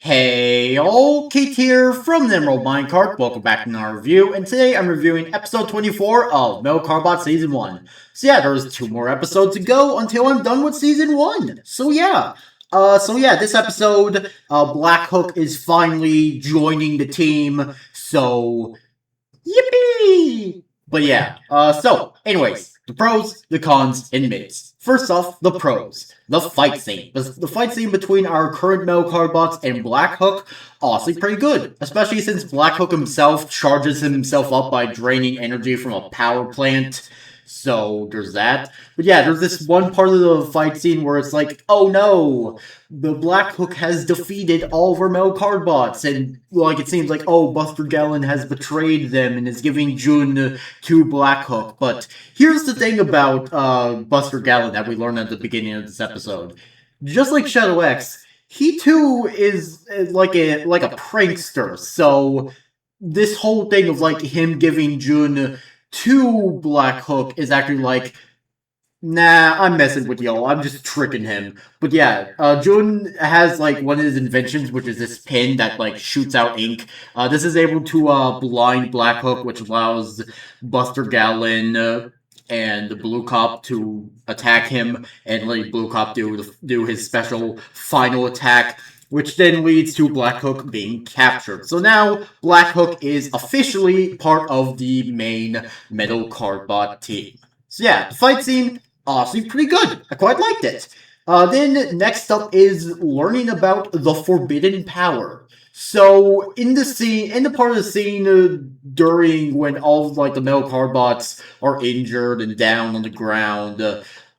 Hey, all Kate here from the Emerald Minecart. Welcome back to our review, and today I'm reviewing episode 24 of CardBot Season 1. So yeah, there's 2 more episodes to go until I'm done with Season 1. So yeah, this episode, Black Hook is finally joining the team, so yippee! But yeah, anyways, the pros, the cons, and mids. First off, the pros. The fight scene. The fight scene between our current male cardbots and Black Hook, honestly pretty good. Especially since Black Hook himself charges himself up by draining energy from a power plant. So, there's that. But yeah, there's this one part of the fight scene where it's like, oh no! The Black Hook has defeated all of our male cardbots, and like it seems like, oh, Buster Gallon has betrayed them and is giving June to Black Hook. But here's the thing about Buster Gallon that we learned at the beginning of this episode. Just like Shadow X, he too is like a prankster. So this whole thing of like him giving June to Black Hook is actually like, nah, I'm messing with y'all. I'm just tricking him. But yeah, Jun has like one of his inventions, which is this pin that like shoots out ink. This is able to blind Black Hook, which allows Buster Gallon and the Blue Cop to attack him, and let Blue Cop do his special final attack, which then leads to Black Hook being captured. So now, Black Hook is officially part of the main Metal Cardbot team. So yeah, the fight scene, honestly pretty good. I quite liked it. Then, next up is learning about the Forbidden Power. So, in the part of the scene during when all of, like, the Metal Cardbots are injured and down on the ground,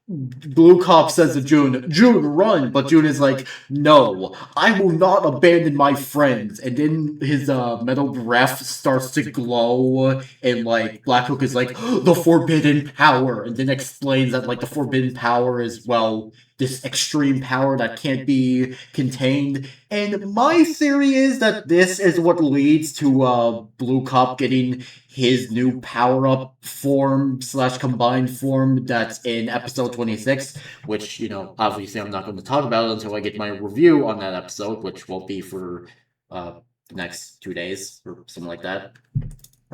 Blue Cop says to June, run! But June is like, no, I will not abandon my friends. And then his metal breath starts to glow, and like Black Hook is like, the Forbidden Power, and then explains that like the Forbidden Power is, well, this extreme power that can't be contained. And my theory is that this is what leads to Blue Cop getting his new power-up form / combined form that's in episode 26, which, you know, obviously I'm not going to talk about it until I get my review on that episode, which will be for the next 2 days or something like that.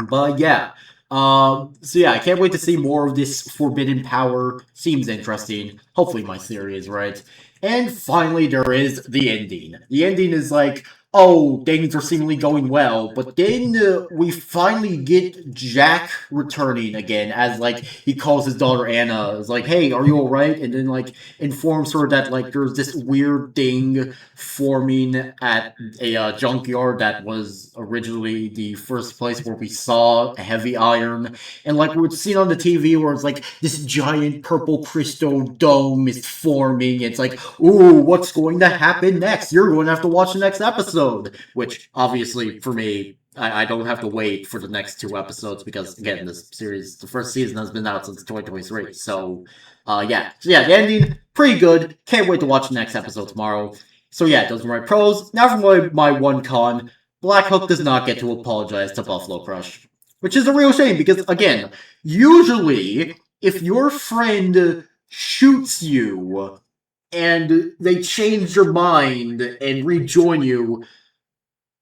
But yeah, so yeah, I can't wait to see more of this forbidden power. Seems interesting. Hopefully my theory is right. And finally, there is the ending. The ending is like, oh, things are seemingly going well, but then we finally get Jack returning again, as, like, he calls his daughter Anna. It's like, hey, are you alright? And then, like, informs her that, like, there's this weird thing forming at a junkyard that was originally the first place where we saw a heavy iron. And, like, we've seen on the TV where it's like, this giant purple crystal dome is forming. It's like, ooh, what's going to happen next? You're going to have to watch the next episode. Which, obviously, for me, I don't have to wait for the next 2 episodes because, again, this series, the first season has been out since 2023. So, yeah. So, yeah, the ending, pretty good. Can't wait to watch the next episode tomorrow. So, yeah, those are my pros. Now for my one con. Black Hook does not get to apologize to Buffalo Crush. Which is a real shame because, again, usually, if your friend shoots you and they change your mind and rejoin you,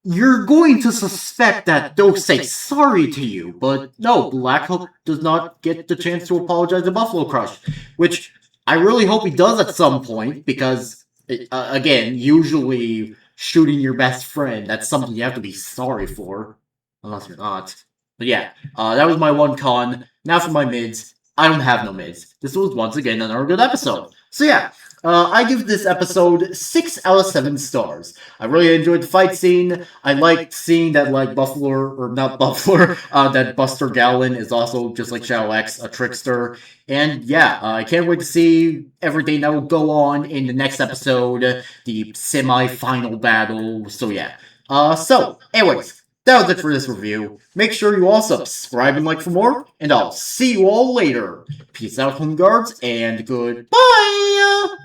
you're going to suspect that they'll say sorry to you. But no, Black Hook does not get the chance to apologize to Buffalo Crush, which I really hope he does at some point, because, again, usually shooting your best friend, that's something you have to be sorry for, unless you're not. But yeah, that was my one con. Now for my mids. I don't have no mids. This was once again another good episode. So yeah, I give this episode 6 out of 7 stars. I really enjoyed the fight scene. I liked seeing that, like, that Buster Gallon is also, just like Shadow X, a trickster. And yeah, I can't wait to see everything that will go on in the next episode, the semi-final battle. So yeah. Anyways, that was it for this review. Make sure you all subscribe and like for more, and I'll see you all later. Peace out, home guards, and goodbye!